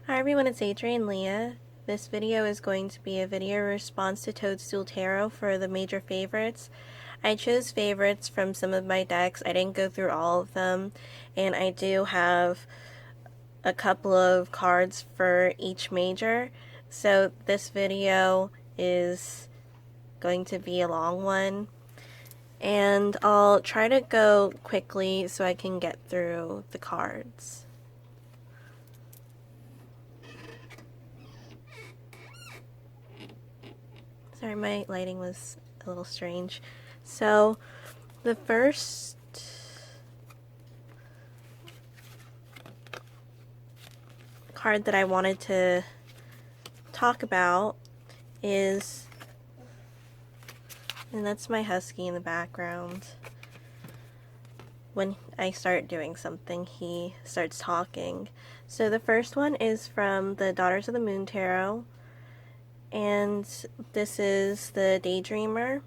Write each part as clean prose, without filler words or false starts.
Hi everyone, it's Adrian Leah. This video is going to be a video response to Toadstool Tarot for the major favorites. I chose favorites from some of my decks. I didn't go through all of them, and I do have a couple of cards for each major. So this video is going to be a long one, and I'll try to go quickly so I can get through the cards. Sorry, my lighting was a little strange. So, the first card that I wanted to talk about is, and that's my husky in the background. When I start doing something, he starts talking. So the first one is from the Daughters of the Moon Tarot, and this is the Daydreamer.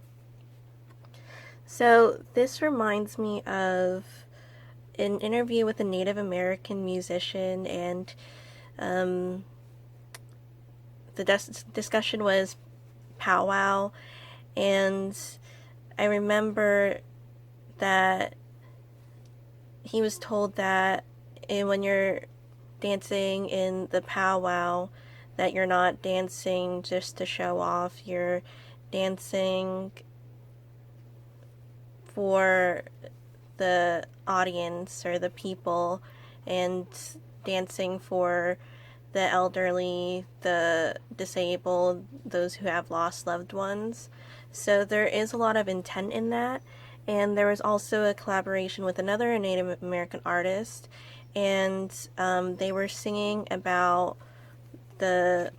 So this reminds me of an interview with a Native American musician, and the discussion was powwow, and I remember that he was told that when you're dancing in the powwow, that you're not dancing just to show off, you're dancing for the audience or the people, and dancing for the elderly, the disabled, those who have lost loved ones. So there is a lot of intent in that. And there was also a collaboration with another Native American artist, and they were singing about the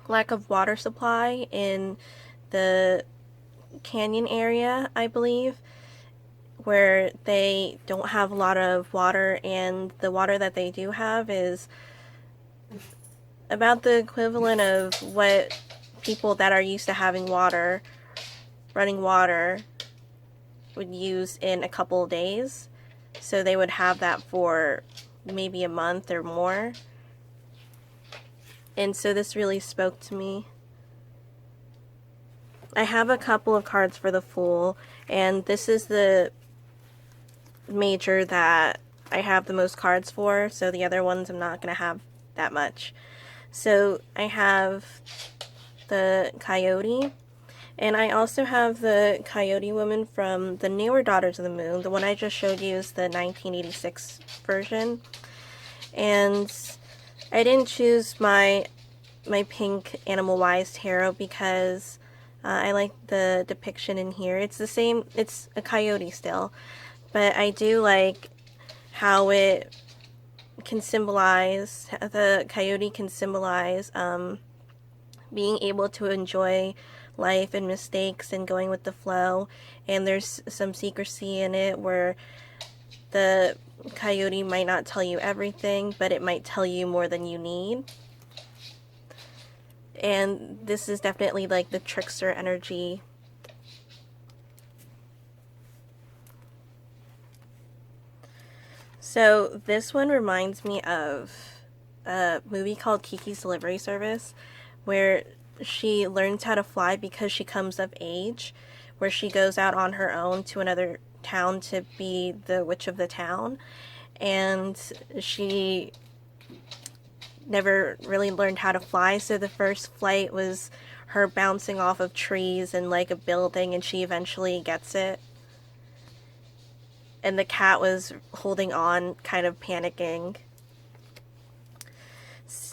lack of water supply in the canyon area, I believe, where they don't have a lot of water, and the water that they do have is about the equivalent of what people that are used to having water, running water, would use in a couple of days. So they would have that for maybe a month or more. And so this really spoke to me. I have a couple of cards for the Fool, and this is the major that I have the most cards for, so the other ones I'm not going to have that much. So I have the Coyote, and I also have the Coyote woman from the newer Daughters of the Moon. The one I just showed you is the 1986 version. And I didn't choose my pink Animal Wise tarot because I like the depiction in here. It's the same, it's a coyote still, but I do like how it can symbolize, the coyote can symbolize being able to enjoy life and mistakes and going with the flow. And there's some secrecy in it where the coyote might not tell you everything, but it might tell you more than you need. And this is definitely like the trickster energy. So this one reminds me of a movie called Kiki's Delivery Service, where she learns how to fly because she comes of age, where she goes out on her own to another town to be the witch of the town, and she never really learned how to fly, so the first flight was her bouncing off of trees and like a building, and she eventually gets it. And the cat was holding on, kind of panicking.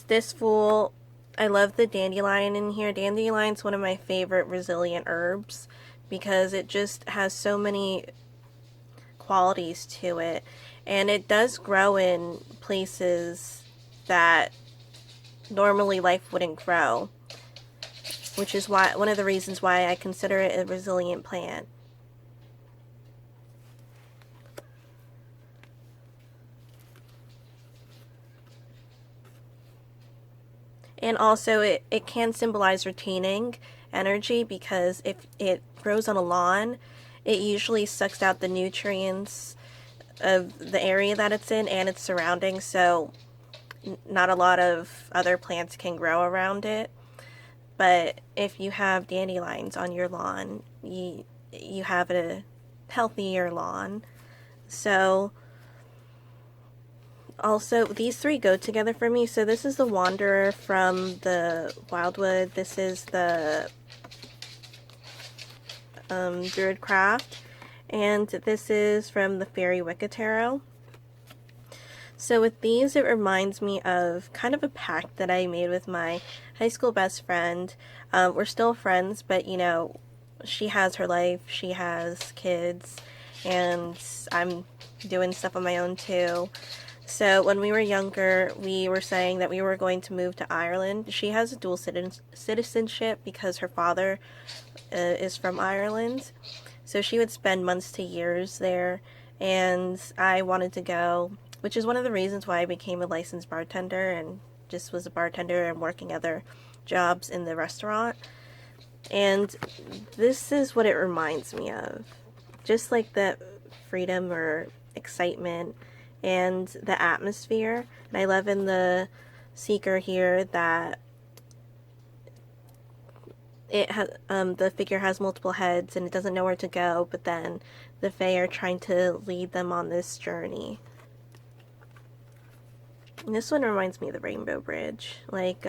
This Fool, I love the dandelion in here. Dandelion's one of my favorite resilient herbs because it just has so many qualities to it, and it does grow in places that normally life wouldn't grow, which is why one of the reasons why I consider it a resilient plant. And also it can symbolize retaining energy, because if it grows on a lawn, it usually sucks out the nutrients of the area that it's in and its surroundings, so not a lot of other plants can grow around it. But if you have dandelions on your lawn, you have a healthier lawn. So also these three go together for me. So this is the Wanderer from the Wildwood. This is the Druid Craft, and this is from the Faery Tarot. So with these, it reminds me of kind of a pact that I made with my high school best friend. We're still friends, but you know, she has her life, she has kids, and I'm doing stuff on my own too. So when we were younger, we were saying that we were going to move to Ireland. She has a dual citizenship because her father is from Ireland. So she would spend months to years there, and I wanted to go, which is one of the reasons why I became a licensed bartender and just was a bartender and working other jobs in the restaurant. And this is what it reminds me of. Just like the freedom or excitement and the atmosphere. And I love in the Seeker here that it has the figure has multiple heads and it doesn't know where to go, but then the Fae are trying to lead them on this journey. And this one reminds me of the Rainbow Bridge, like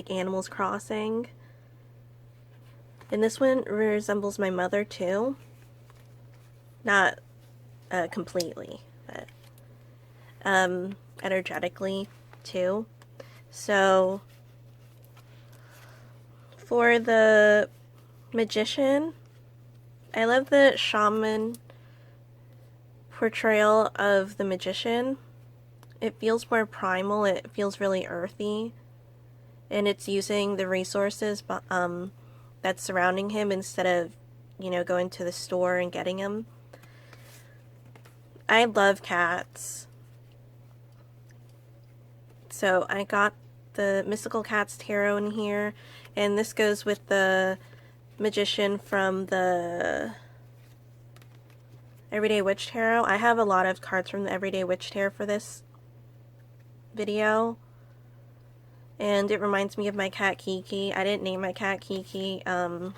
Animals Crossing. And this one resembles my mother too. Not completely, but energetically too. So for the Magician, I love the shaman portrayal of the Magician. It feels more primal, it feels really earthy, and it's using the resources that's surrounding him instead of, you know, going to the store and getting them. I love cats. So I got the Mystical Cats Tarot in here, and this goes with the Magician from the Everyday Witch Tarot. I have a lot of cards from the Everyday Witch Tarot for this video, and it reminds me of my cat Kiki. I didn't name my cat Kiki. I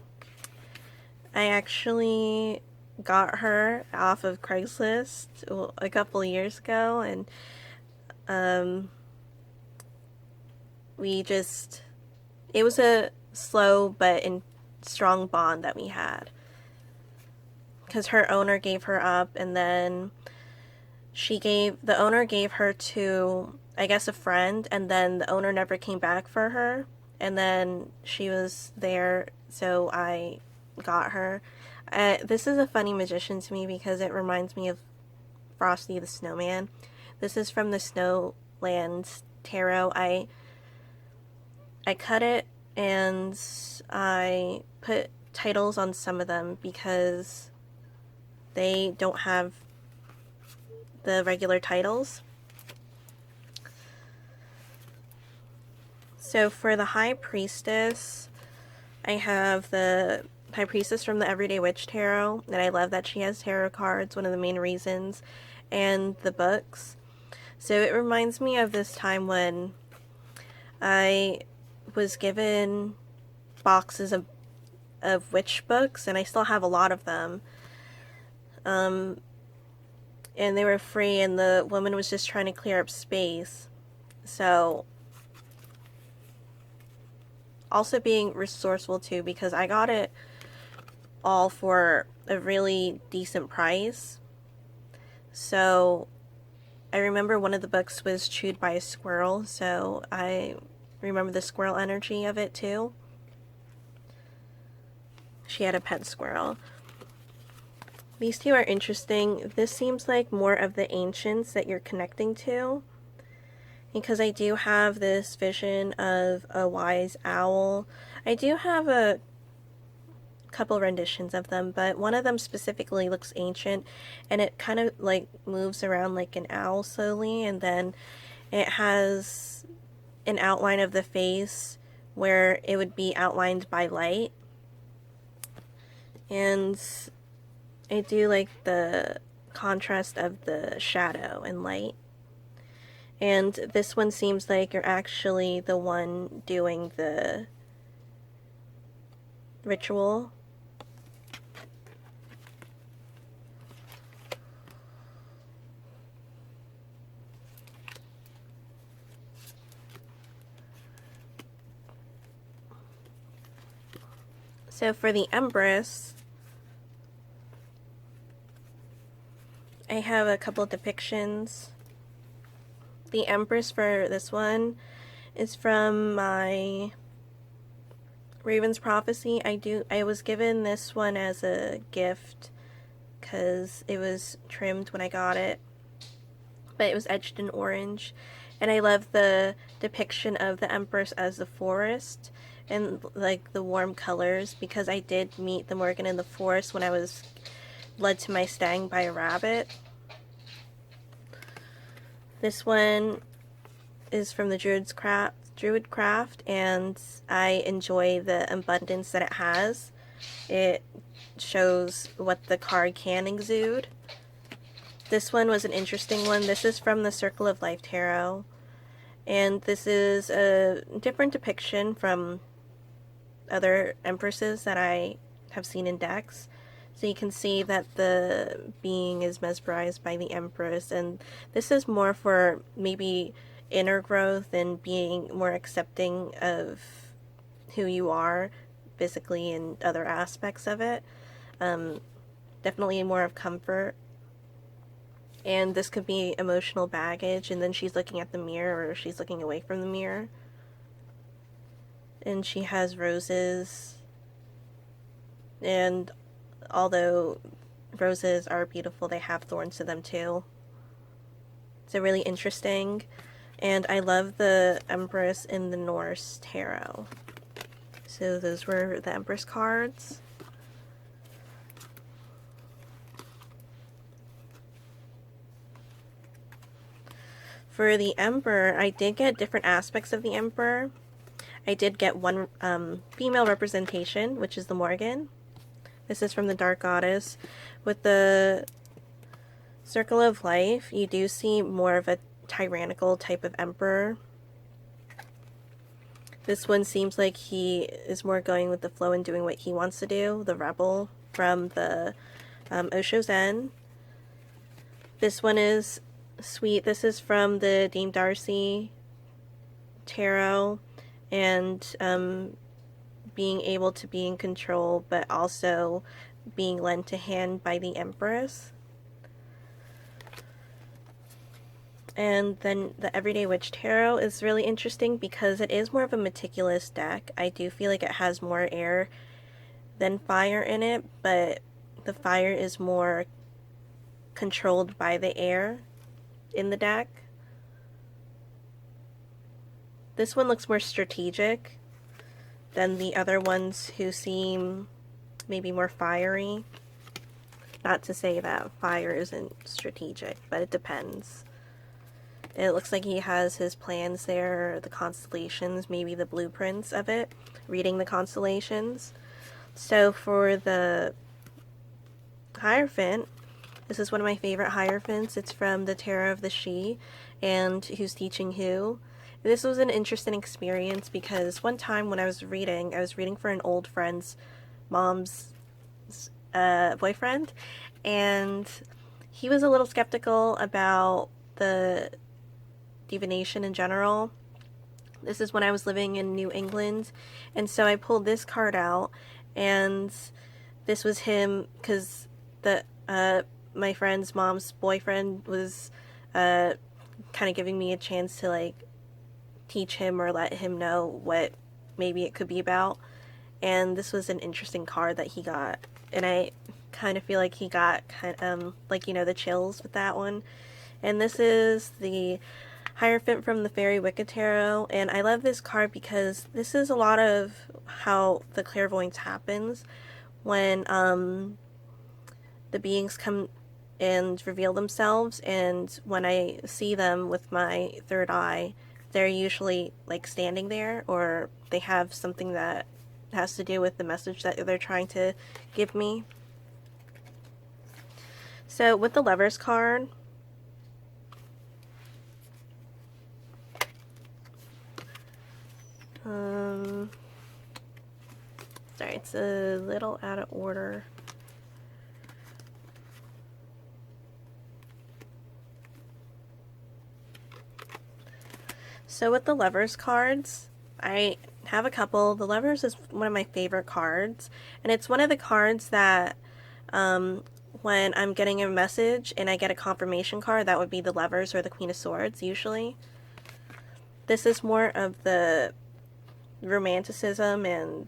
actually got her off of Craigslist a couple years ago, and it was a slow but strong bond that we had, because her owner gave her up, and then the owner gave her to, I guess, a friend, and then the owner never came back for her, and then she was there, so I got her. This is a funny magician to me because it reminds me of Frosty the Snowman. This is from the Snowland Tarot. I cut it and I put titles on some of them because they don't have the regular titles. So for the High Priestess, I have the High Priestess from the Everyday Witch Tarot, and I love that she has tarot cards, one of the main reasons, and the books. So it reminds me of this time when I was given boxes of witch books, and I still have a lot of them. And they were free, and the woman was just trying to clear up space. So also being resourceful too, because I got it all for a really decent price. So I remember one of the books was chewed by a squirrel, so I remember the squirrel energy of it too. She had a pet squirrel. These two are interesting. This seems like more of the ancients that you're connecting to, because I do have this vision of a wise owl. I do have a couple renditions of them, but one of them specifically looks ancient, and it kind of like moves around like an owl slowly, and then it has an outline of the face where it would be outlined by light. And I do like the contrast of the shadow and light. And this one seems like you're actually the one doing the ritual. So for the Empress, I have a couple of depictions. The Empress for this one is from my Raven's Prophecy. I was given this one as a gift because it was trimmed when I got it, but it was edged in orange. And I love the depiction of the Empress as the forest and like the warm colors, because I did meet the Morgan in the forest when I was led to my stang by a rabbit. This one is from the Druid Craft, and I enjoy the abundance that it has. It shows what the card can exude. This one was an interesting one. This is from the Circle of Life Tarot, and this is a different depiction from other Empresses that I have seen in decks. So you can see that the being is mesmerized by the Empress, and this is more for maybe inner growth and being more accepting of who you are physically and other aspects of it. Definitely more of comfort. And this could be emotional baggage, and then she's looking at the mirror or she's looking away from the mirror. And she has roses, and although roses are beautiful, they have thorns to them too. So really interesting. And I love the Empress in the Norse Tarot. So those were the Empress cards. For the Emperor, I did get different aspects of the Emperor. I did get one female representation, which is the Morgan. This is from the Dark Goddess. With the Circle of Life, you do see more of a tyrannical type of emperor. This one seems like he is more going with the flow and doing what he wants to do, the rebel from the Osho Zen. This one is sweet. This is from the Dame Darcy Tarot, and being able to be in control, but also being lent to hand by the Empress. And then the Everyday Witch Tarot is really interesting because it is more of a meticulous deck. I do feel like it has more air than fire in it, but the fire is more controlled by the air in the deck. This one looks more strategic than the other ones who seem maybe more fiery. Not to say that fire isn't strategic, but it depends. It looks like he has his plans there, the constellations, maybe the blueprints of it, reading the constellations. So for the Hierophant, this is one of my favorite Hierophants. It's from the Tarot of the She, and Who's Teaching Who. This was an interesting experience because one time when I was reading for an old friend's mom's boyfriend, and he was a little skeptical about the divination in general. This is when I was living in New England, and so I pulled this card out, and this was him because the my friend's mom's boyfriend was kind of giving me a chance to like teach him or let him know what maybe it could be about. And this was an interesting card that he got, and I kind of feel like he got like, you know, the chills with that one. And this is the Hierophant from the Fairy Wicked Tarot, and I love this card because this is a lot of how the clairvoyance happens when the beings come and reveal themselves, and when I see them with my third eye, they're usually like standing there, or they have something that has to do with the message that they're trying to give me. So with the Lovers card, Sorry, it's a little out of order. So with the Lovers cards, I have a couple. The Lovers is one of my favorite cards, and it's one of the cards that when I'm getting a message and I get a confirmation card, that would be the Lovers or the Queen of Swords usually. This is more of the romanticism and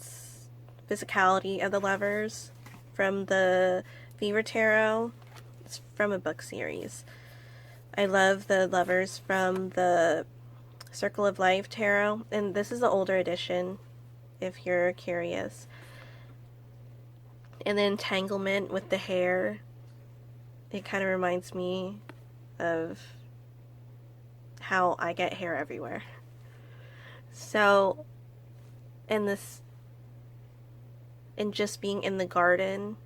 physicality of the Lovers from the Faery Tarot. It's from a book series. I love the Lovers from the Circle of Life Tarot, and this is the older edition if you're curious. And the entanglement with the hair, it kind of reminds me of how I get hair everywhere. So, and just being in the garden,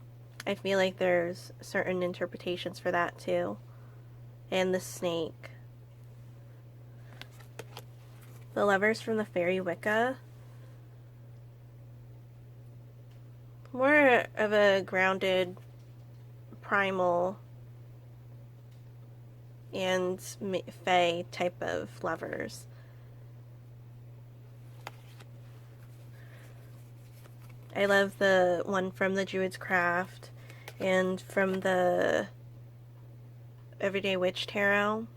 I feel like there's certain interpretations for that too. And the snake. The Lovers from the Fairy Wicca. More of a grounded, primal, and fae type of lovers. I love the one from the Druid's Craft and from the Everyday Witch Tarot.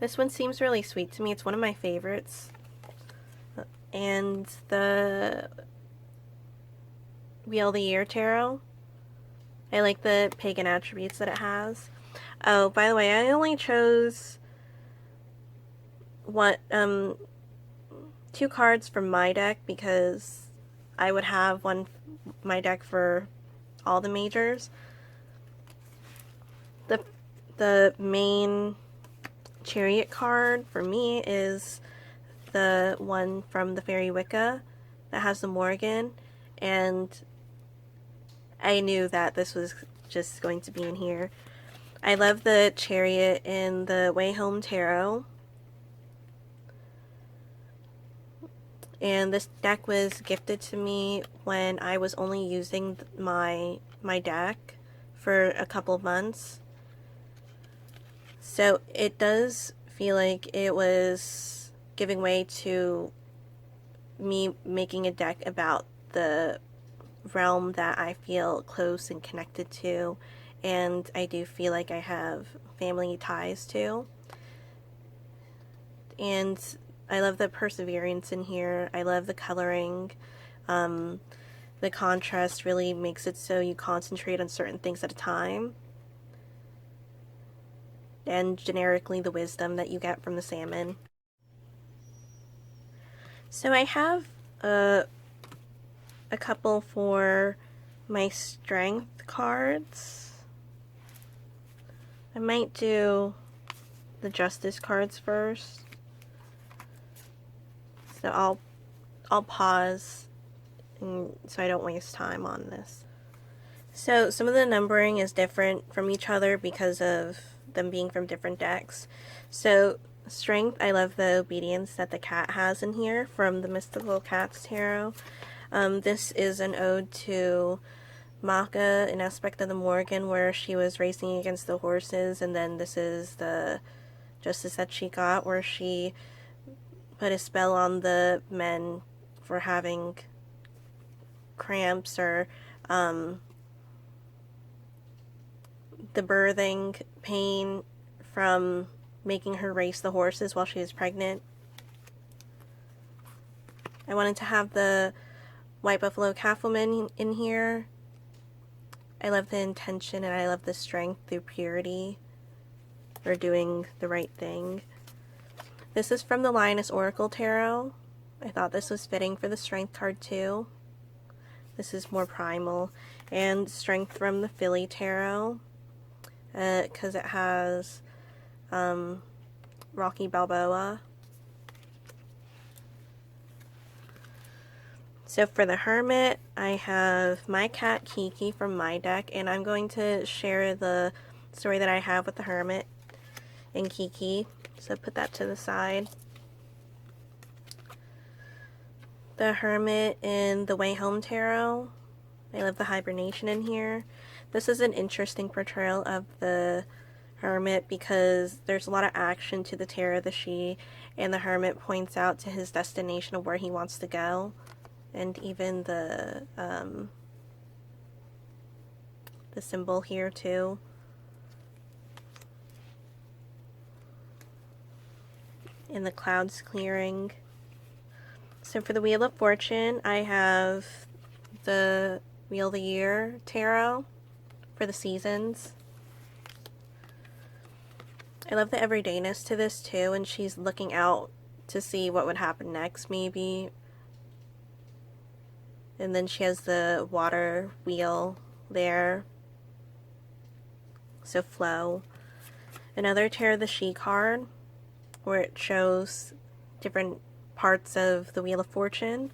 This one seems really sweet to me. It's one of my favorites. And the Wheel of the Year Tarot. I like the pagan attributes that it has. Oh, by the way, I only chose two cards from my deck because I would have my deck for all the majors. The main Chariot card for me is the one from the Fairy Wicca that has the Morgan, and I knew that this was just going to be in here. I love the Chariot in the Way Home Tarot. And this deck was gifted to me when I was only using my deck for a couple of months. So it does feel like it was giving way to me making a deck about the realm that I feel close and connected to, and I do feel like I have family ties to. And I love the perseverance in here. I love the coloring. The contrast really makes it so you concentrate on certain things at a time. And generically the wisdom that you get from the salmon. So I have a couple for my strength cards. I might do the justice cards first. So I'll pause so I don't waste time on this. So some of the numbering is different from each other because of them being from different decks. So strength, I love the obedience that the cat has in here from the Mystical Cats Tarot. This is an ode to Maka, an aspect of the Morgan where she was racing against the horses, and then this is the justice that she got where she put a spell on the men for having cramps or the birthing pain from making her race the horses while she was pregnant. I wanted to have the White Buffalo Calf Woman in here. I love the intention and I love the strength through purity or doing the right thing. This is from the Lioness Oracle Tarot. I thought this was fitting for the strength card too. This is more primal. And strength from the Philly Tarot, because it has Rocky Balboa. So for the Hermit, I have my cat Kiki from my deck, and I'm going to share the story that I have with the Hermit and Kiki. So put that to the side. the Hermit in the Way Home Tarot. I love the hibernation in here. This is an interesting portrayal of the Hermit because there's a lot of action to the Tarot of the She, and the Hermit points out to his destination of where he wants to go, and even the symbol here too. And the clouds clearing. So for the Wheel of Fortune, I have the Wheel of the Year Tarot for the seasons. I love the everydayness to this too, and she's looking out to see what would happen next maybe. And then she has the water wheel there. So flow. Another Tarot of the She card where it shows different parts of the Wheel of Fortune.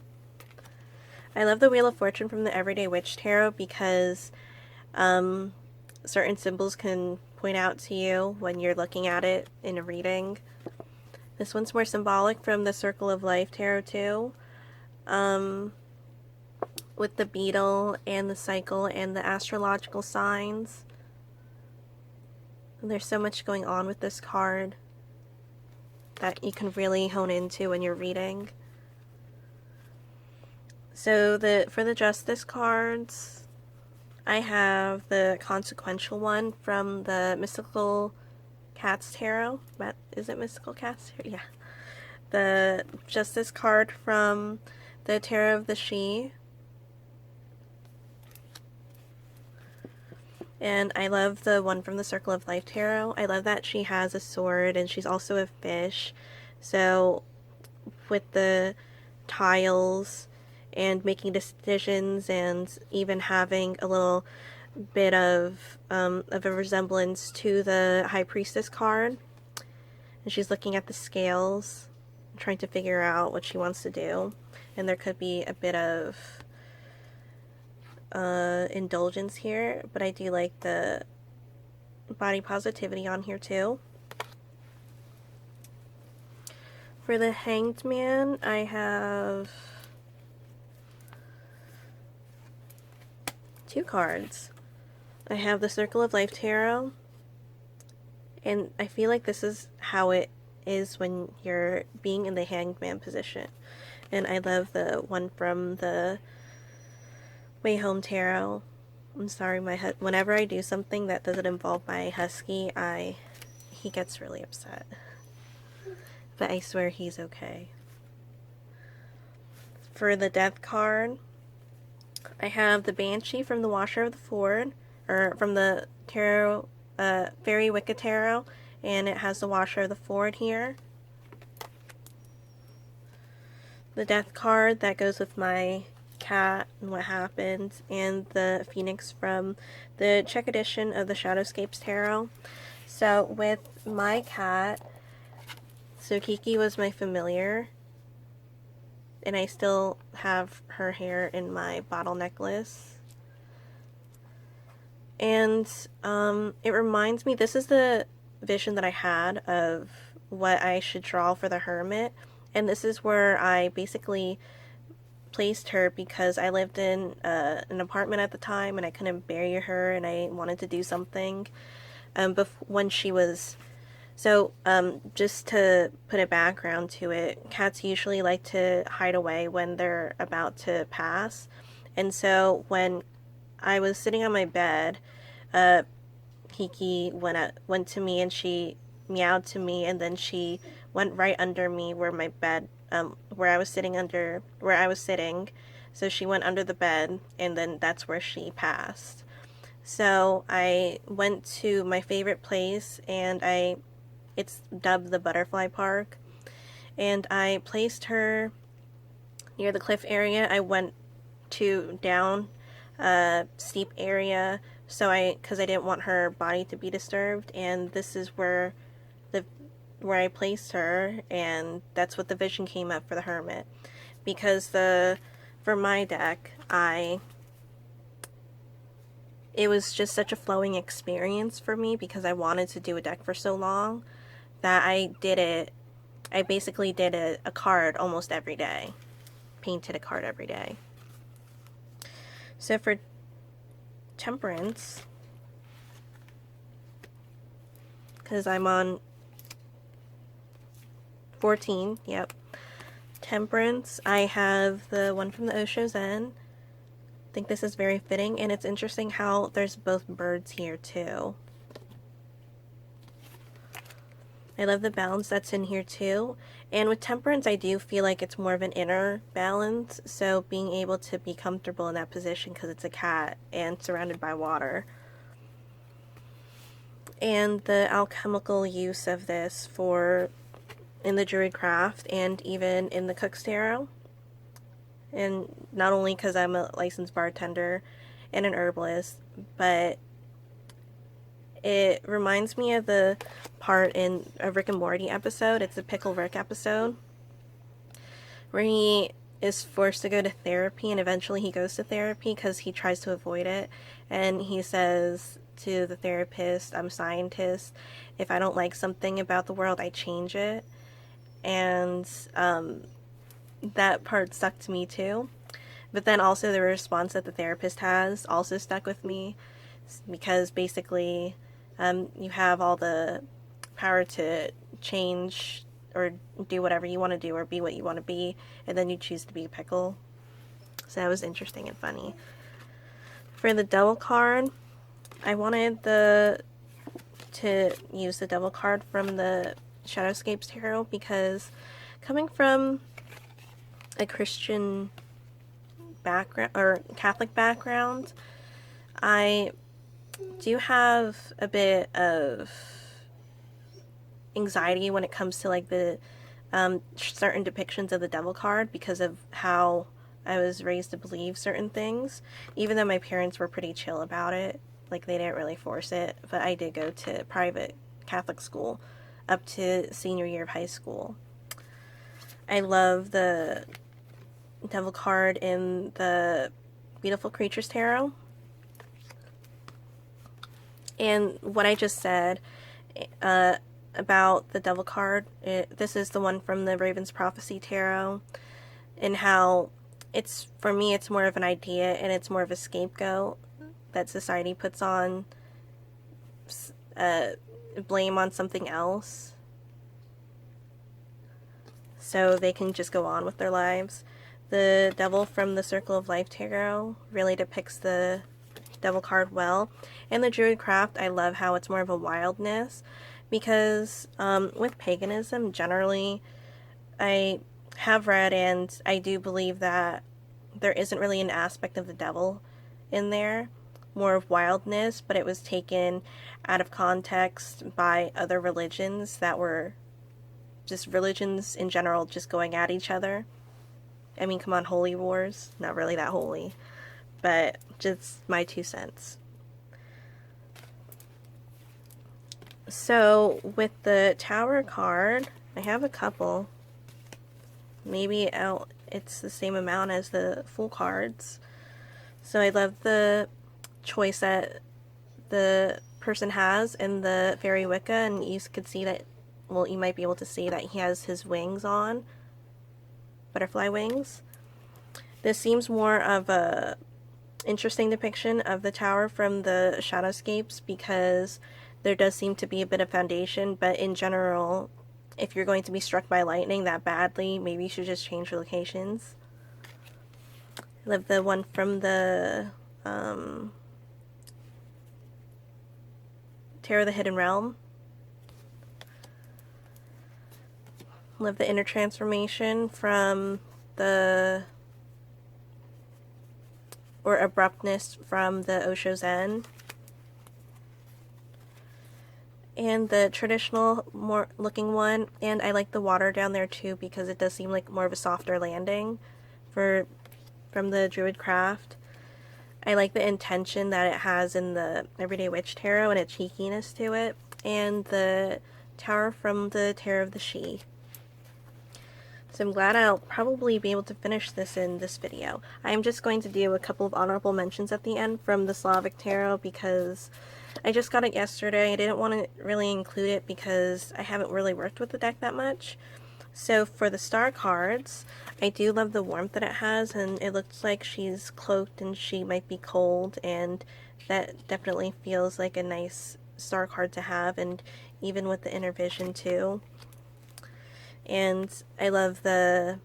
I love the Wheel of Fortune from the Everyday Witch Tarot because certain symbols can point out to you when you're looking at it in a reading. This one's more symbolic from the Circle of Life Tarot too, with the beetle and the cycle and the astrological signs. And there's so much going on with this card that you can really hone into when you're reading. So for the Justice cards, I have the consequential one from the Mystical Cats Tarot. Is it Mystical Cats Tarot? Yeah. The Justice card from the Tarot of the She. And I love the one from the Circle of Life Tarot. I love that she has a sword and she's also a fish. So with the tiles and making decisions and even having a little bit of a resemblance to the High Priestess card. And she's looking at the scales, trying to figure out what she wants to do. And there could be a bit of indulgence here, but I do like the body positivity on here too. For the Hanged Man, I have two cards. I have the Circle of Life Tarot, and I feel like this is how it is when you're being in the Hanged Man position. And I love the one from the Way Home Tarot. I'm sorry, whenever I do something that doesn't involve my husky, he gets really upset. But I swear he's okay. For the Death card, I have the Banshee from the Washer of the Ford, or from the Tarot, Fairy Wicked Tarot, and it has the Washer of the Ford here. The Death card that goes with my cat and what happened, and the Phoenix from the Czech edition of the Shadowscapes Tarot. So with my cat, so Kiki was my familiar, and I still have her hair in my bottle necklace. And it reminds me, this is the vision that I had of what I should draw for the Hermit, and this is where I basically placed her because I lived in an apartment at the time and I couldn't bury her and I wanted to do something when she was... So just to put a background to it, cats usually like to hide away when they're about to pass. And so when I was sitting on my bed, Kiki went to me and she meowed to me, and then she went right under me where my bed, where I was sitting. So she went under the bed, and then that's where she passed. So I went to my favorite place, and it's dubbed the Butterfly Park, and I placed her near the cliff area. I went to down a steep area because I didn't want her body to be disturbed, and this is where I placed her, and that's what the vision came up for the Hermit. Because for my deck, it was just such a flowing experience for me because I wanted to do a deck for so long that I basically did a card almost every day, painted a card every day. So for Temperance, because I'm on 14, yep. Temperance, I have the one from the Osho Zen. I think this is very fitting, and it's interesting how there's both birds here too. I love the balance that's in here too. And with Temperance, I do feel like it's more of an inner balance, so being able to be comfortable in that position because it's a cat and surrounded by water. And the alchemical use of this for in the Druid craft and even in the Cook's Tarot. And not only because I'm a licensed bartender and an herbalist, but it reminds me of the part in a Rick and Morty episode. It's a Pickle Rick episode where he is forced to go to therapy, and eventually he goes to therapy because he tries to avoid it. And he says to the therapist, I'm a scientist. If I don't like something about the world, I change it. And that part stuck to me too. But then also the response that the therapist has also stuck with me, because basically you have all the power to change or do whatever you want to do or be what you want to be, and then you choose to be a pickle. So that was interesting and funny. For the Devil card, I wanted to use the Devil card from the Shadowscapes Tarot, because coming from a Christian background or Catholic background, I do have a bit of anxiety when it comes to like the certain depictions of the Devil card, because of how I was raised to believe certain things, even though my parents were pretty chill about it. Like, they didn't really force it, but I did go to private Catholic school up to senior year of high school. I love the Devil card in the Beautiful Creatures Tarot. And what I just said about the Devil card, this is the one from the Raven's Prophecy Tarot, and how it's, for me, it's more of an idea and it's more of a scapegoat that society puts on, blame on something else so they can just go on with their lives. The Devil from the Circle of Life Tarot really depicts the Devil card well. And the Druid craft, I love how it's more of a wildness, because with paganism generally, I have read and I do believe that there isn't really an aspect of the devil in there, more of wildness, but it was taken out of context by other religions that were just religions in general just going at each other. I mean, come on, holy wars, not really that holy, but just my 2 cents. So with the Tower card, I have a couple. Maybe it's the same amount as the Fool cards. So I love the choice that the person has in the Fairy Wicca, and you could see that, well, you might be able to see that he has his wings on, butterfly wings. This seems more of a interesting depiction of the Tower from the Shadowscapes, because there does seem to be a bit of foundation, but in general, if you're going to be struck by lightning that badly, maybe you should just change locations. I love the one from the Tarot of the Hidden Realm. I love the inner transformation from the, or abruptness from the Osho Zen. And the traditional more looking one, and I like the water down there too, because it does seem like more of a softer landing from the Druid craft. I like the intention that it has in the Everyday Witch Tarot and its cheekiness to it, and the Tower from the Tarot of the She. So I'm glad I'll probably be able to finish this in this video. I'm just going to do a couple of honorable mentions at the end from the Slavic Tarot, because I just got it yesterday. I didn't want to really include it because I haven't really worked with the deck that much. So for the star cards, I do love the warmth that it has, and it looks like she's cloaked and she might be cold, and that definitely feels like a nice star card to have, and even with the inner vision too. And I love the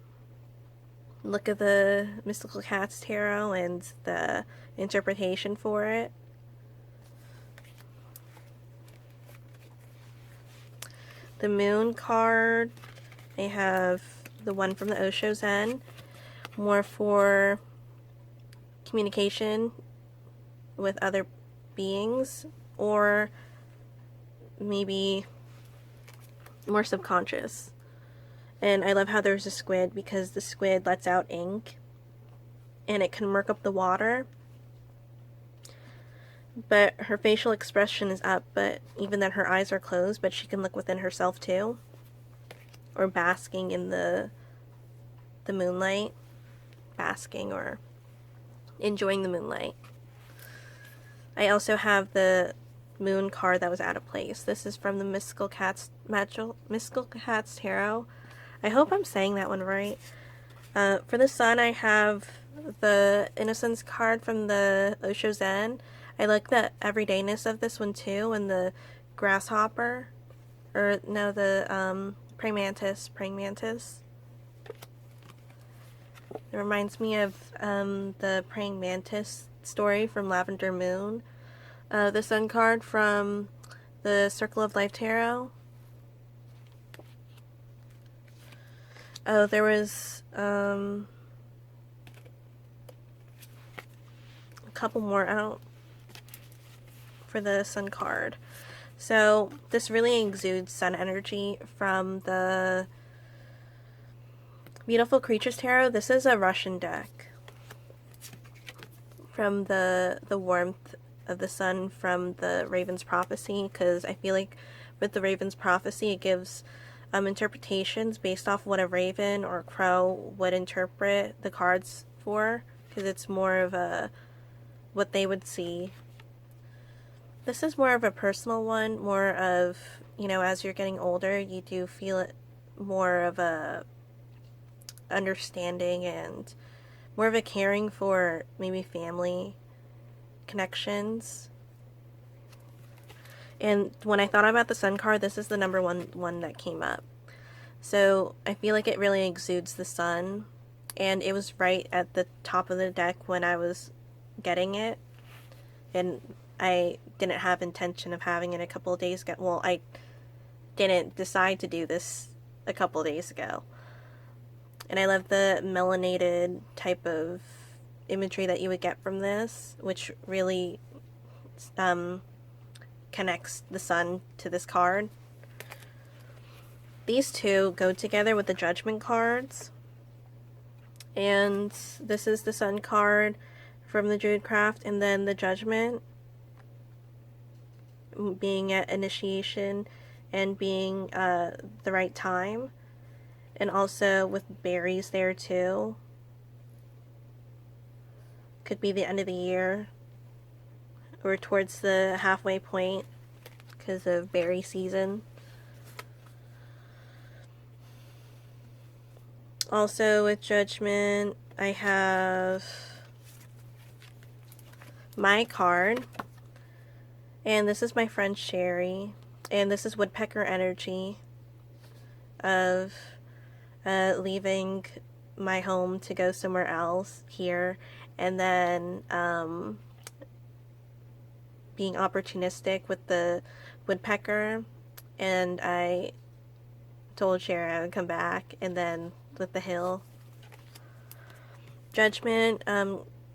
look of the Mystical Cats Tarot and the interpretation for it. The Moon card, I have the one from the Osho Zen, more for communication with other beings, or maybe more subconscious. And I love how there's a squid, because the squid lets out ink and it can murk up the water, but her facial expression is up, but even then her eyes are closed, but she can look within herself too, or basking in the moonlight, basking or enjoying the moonlight. I also have the Moon card that was out of place. This is from the Mystical Cats Tarot. I hope I'm saying that one right. For the Sun, I have the Innocence card from the Osho Zen. I like the everydayness of this one too, and the grasshopper, or no, the praying mantis. It reminds me of the praying mantis story from Lavender Moon. The Sun card from the Circle of Life Tarot. Oh, there was a couple more. For the Sun card. So this really exudes sun energy from the Beautiful Creatures Tarot. This is a Russian deck. From the warmth of the sun from the Raven's Prophecy, because I feel like with the Raven's Prophecy it gives interpretations based off what a raven or a crow would interpret the cards for, because it's more of a what they would see. This is more of a personal one, more of, you know, as you're getting older, you do feel it more of a understanding and more of a caring for maybe family connections. And when I thought about the Sun card, this is the number one that came up. So I feel like it really exudes the sun, and it was right at the top of the deck when I was getting it, and I didn't have intention of having it a couple of days ago. Well, I didn't decide to do this a couple of days ago. And I love the melanated type of imagery that you would get from this, which really connects the sun to this card. These two go together with the Judgment cards. And this is the Sun card from the Druidcraft, and then the Judgment being at initiation and being the right time, and also with berries there too. Could be the end of the year or towards the halfway point because of berry season. Also with Judgment, I have my card, and this is my friend Sherry, and this is Woodpecker energy of leaving my home to go somewhere else here, and then being opportunistic with the woodpecker, and I told Sherry I would come back, and then with the hill. Judgment,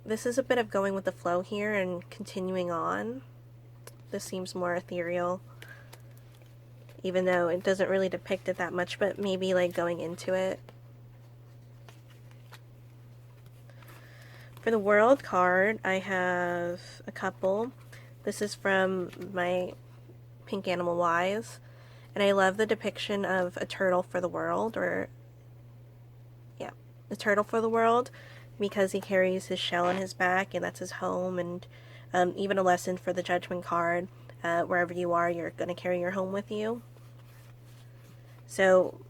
this is a bit of going with the flow here and continuing on. This seems more ethereal, even though it doesn't really depict it that much, but maybe like going into it. For the World card, I have a couple. This is from my Pink Animal Wise, and I love the depiction of a turtle for the world, or yeah, the turtle for the world, because he carries his shell on his back, and that's his home, and even a lesson for the Judgment card. Wherever you are, you're going to carry your home with you. So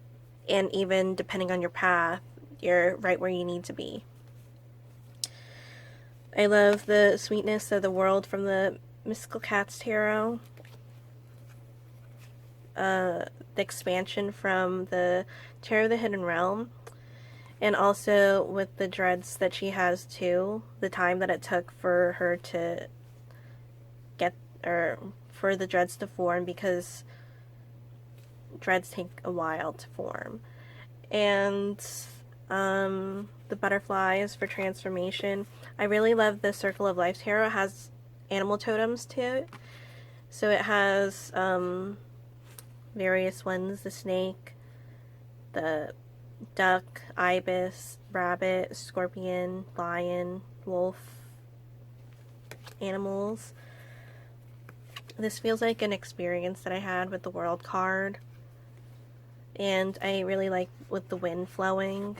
and even depending on your path, you're right where you need to be. I love the sweetness of the world from the Mystical Cats Tarot. The expansion from the Tarot of the Hidden Realm. And also with the dreads that she has too, the time that it took for her to get, or for the dreads to form, because dreads take a while to form. And the butterflies for transformation. I really love the Circle of Life Tarot. It has animal totems to it. So it has various ones, the snake, the duck, ibis, rabbit, scorpion, lion, wolf animals. This feels like an experience that I had with the world card, and I really like with the wind flowing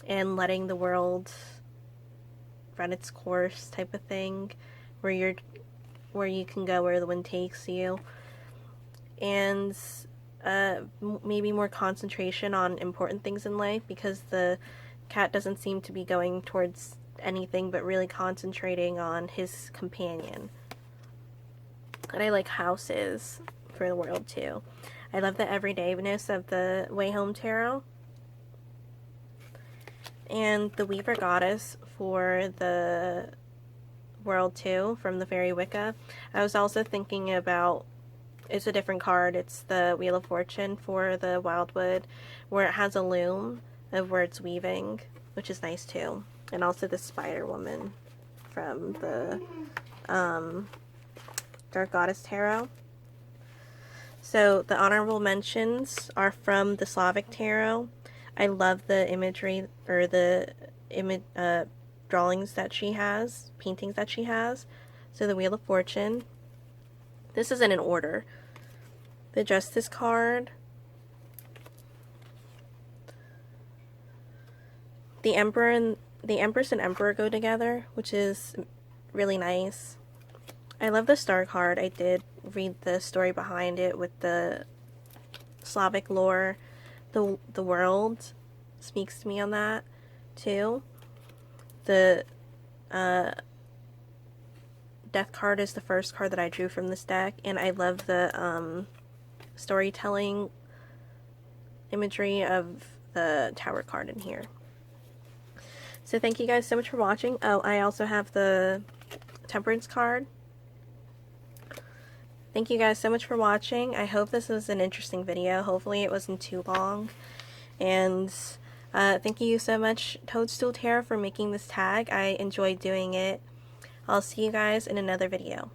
and letting the world run its course type of thing, where you can go where the wind takes you, and maybe more concentration on important things in life, because the cat doesn't seem to be going towards anything but really concentrating on his companion. And I like houses for the world too. I love the everydayness of the Way Home Tarot. And the Weaver Goddess for the world too, from the Fairy Wicca. I was also thinking about, it's a different card, it's the Wheel of Fortune for the Wildwood, where it has a loom of where it's weaving, which is nice too. And also the Spider Woman from the Dark Goddess Tarot. So the honorable mentions are from the Slavic Tarot. I love the imagery, or the drawings that she has, paintings that she has. So the Wheel of Fortune. This isn't in order. The Justice card. The Empress and Emperor go together, which is really nice. I love the Star card. I did read the story behind it with the Slavic lore. The world speaks to me on that too. The Death card is the first card that I drew from this deck, and I love the storytelling imagery of the Tower card in here. So thank you guys so much for watching. Oh, I also have the Temperance card. Thank you guys so much for watching. I hope this was an interesting video. Hopefully it wasn't too long. And thank you so much, Toadstool Tarot, for making this tag. I enjoyed doing it. I'll see you guys in another video.